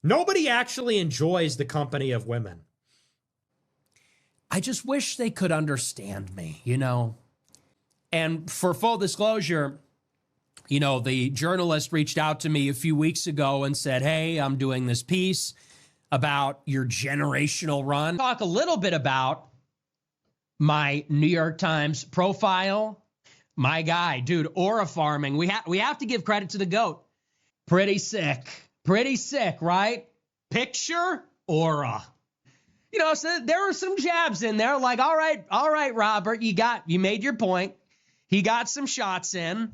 Nobody actually enjoys the company of women. I just wish they could understand me, you know? And for full disclosure, you know, the journalist reached out to me a few weeks ago and said, hey, I'm doing this piece about your generational run. Talk a little bit about my New York Times profile. My guy, dude, aura farming. We have to give credit to the GOAT. Pretty sick, right? Picture aura. You know, so there were some jabs in there like, all right, Robert, you made your point. He got some shots in.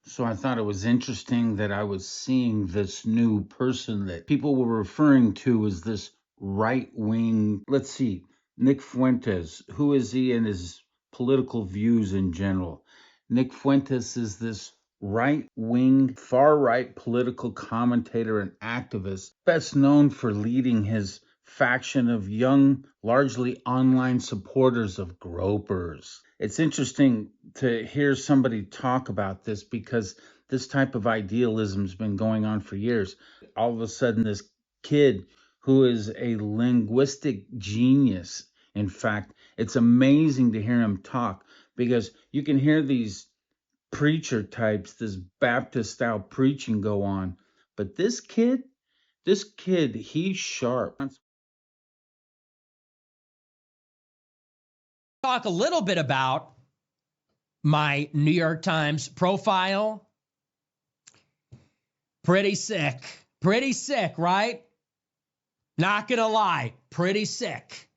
So I thought it was interesting that I was seeing this new person that people were referring to as this right-wing, let's see, Nick Fuentes. Who is he and his political views in general? Nick Fuentes is this right-wing, far-right political commentator and activist, best known for leading his faction of young, largely online supporters of gropers. It's interesting to hear somebody talk about this because this type of idealism has been going on for years. All of a sudden, this kid who is a linguistic genius, in fact, it's amazing to hear him talk because you can hear these preacher types, this Baptist style preaching go on. But this kid, he's sharp. Talk a little bit about my New York Times profile. Pretty sick, right? Not gonna lie, pretty sick.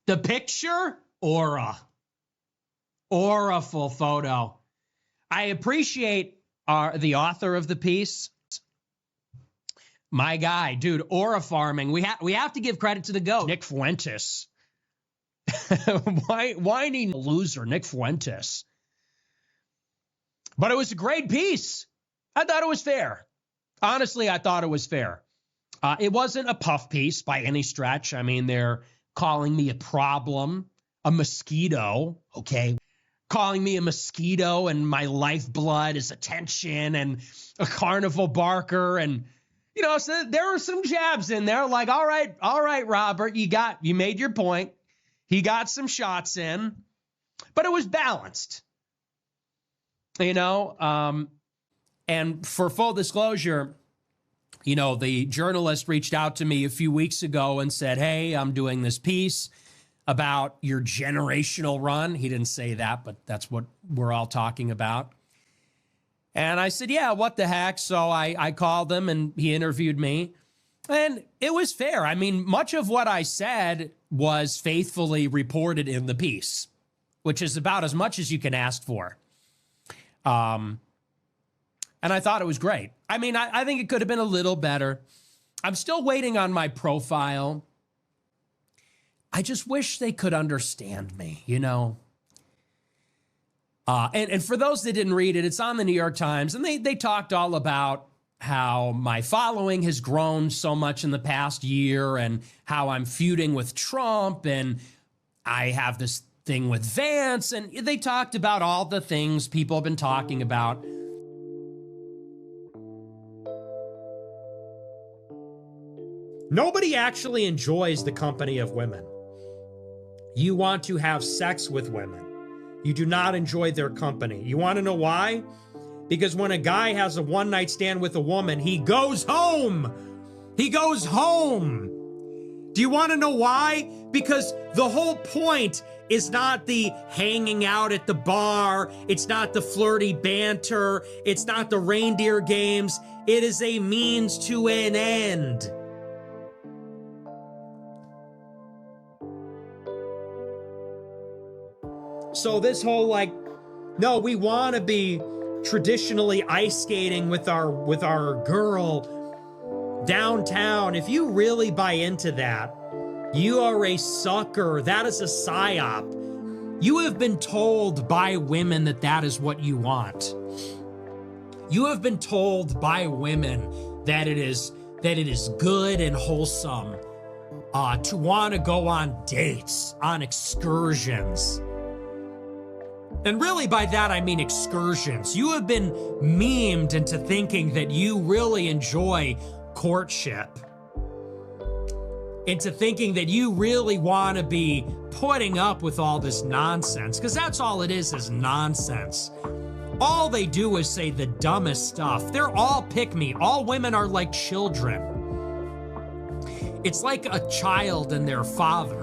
The picture, auraful photo. I appreciate the author of the piece. My guy, dude, aura farming. We have to give credit to the GOAT, Nick Fuentes. Whiny loser, Nick Fuentes. But it was a great piece. I thought it was fair. Honestly, I thought it was fair. It wasn't a puff piece by any stretch. I mean, they're calling me a problem, a mosquito, okay? Calling me a mosquito and my lifeblood is attention and a carnival barker. And, you know, so there were some jabs in there like, all right, Robert, you made your point. He got some shots in, but it was balanced, you know? And for full disclosure, you know, the journalist reached out to me a few weeks ago and said, hey, I'm doing this piece about your generational run. He didn't say that, but that's what we're all talking about. And I said, yeah, what the heck? So I called him and he interviewed me. And it was fair. I mean, much of what I said was faithfully reported in the piece, which is about as much as you can ask for. And I thought it was great. I mean, I think it could have been a little better. I'm still waiting on my profile. I just wish they could understand me, you know? And for those that didn't read it, it's on the New York Times, and they talked all about how my following has grown so much in the past year and how I'm feuding with Trump and I have this thing with Vance. And they talked about all the things people have been talking about. Nobody actually enjoys the company of women. You want to have sex with women. You do not enjoy their company. You want to know why? Because when a guy has a one-night stand with a woman, he goes home. He goes home. Do you want to know why? Because the whole point is not the hanging out at the bar. It's not the flirty banter. It's not the reindeer games. It is a means to an end. So this whole like, no, we want to be traditionally ice skating with our girl downtown. If you really buy into that, you are a sucker. That is a psyop. You have been told by women that that is what you want. You have been told by women that it is good and wholesome to want to go on dates, on excursions. And really by that, I mean excursions. You have been memed into thinking that you really enjoy courtship, into thinking that you really want to be putting up with all this nonsense, because that's all it is nonsense. All they do is say the dumbest stuff. They're all pick-me. All women are like children. It's like a child and their father.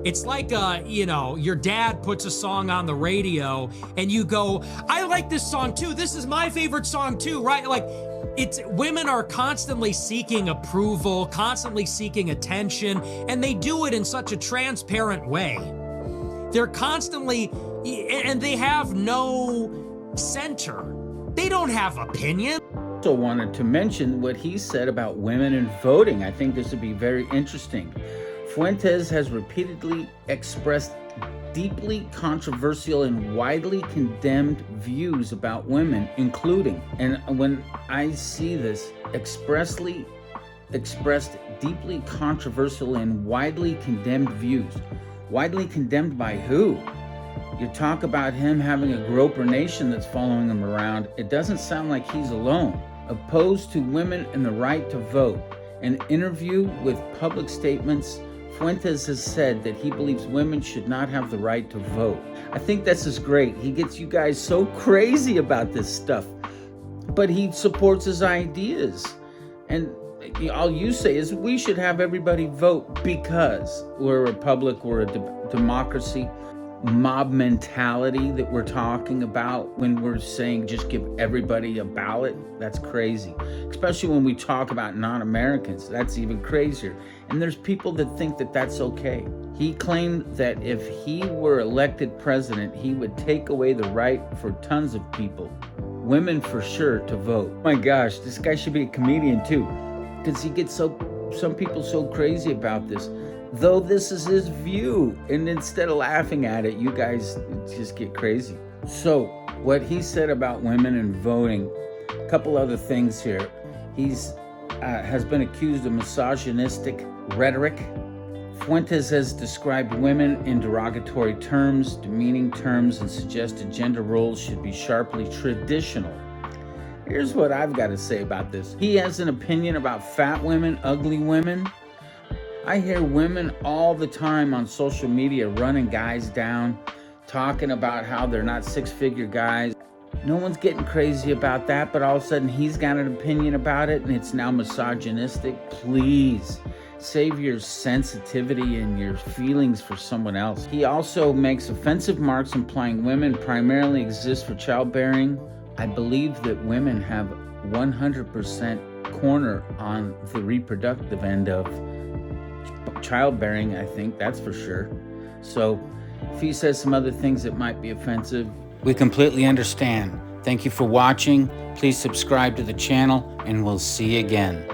It's like, your dad puts a song on the radio and you go, I like this song too. This is my favorite song too, right? Like, women are constantly seeking approval, constantly seeking attention, and they do it in such a transparent way. They're constantly, and they have no center. They don't have opinion. Also wanted to mention what he said about women and voting. I think this would be very interesting. Fuentes has repeatedly expressed deeply controversial and widely condemned views about women, including, and when I see this, expressed deeply controversial and widely condemned views. Widely condemned by who? You talk about him having a groper nation that's following him around. It doesn't sound like he's alone. Opposed to women and the right to vote. An interview with public statements, Fuentes has said that he believes women should not have the right to vote. I think this is great. He gets you guys so crazy about this stuff, but he supports his ideas. And all you say is we should have everybody vote because we're a republic, we're a democracy. Mob mentality that we're talking about when we're saying just give everybody a ballot, that's crazy. Especially when we talk about non-Americans, that's even crazier. And there's people that think that that's okay. He claimed that if he were elected president, he would take away the right for tons of people, women for sure, to vote. Oh my gosh, this guy should be a comedian too, because he gets some people so crazy about this. Though this is his view, and instead of laughing at it, you guys just get crazy. So what he said about women and voting, a couple other things here. He's has been accused of misogynistic rhetoric. Fuentes has described women in derogatory terms, demeaning terms, and suggested gender roles should be sharply traditional. Here's what I've got to say about this. He has an opinion about fat women, ugly women. I hear women all the time on social media running guys down, talking about how they're not six-figure guys. No one's getting crazy about that, but all of a sudden he's got an opinion about it and it's now misogynistic. Please save your sensitivity and your feelings for someone else. He also makes offensive remarks implying women primarily exist for childbearing. I believe that women have 100% corner on the reproductive end of childbearing, I think, that's for sure. So if he says some other things that might be offensive, we completely understand. Thank you for watching. Please subscribe to the channel and we'll see you again.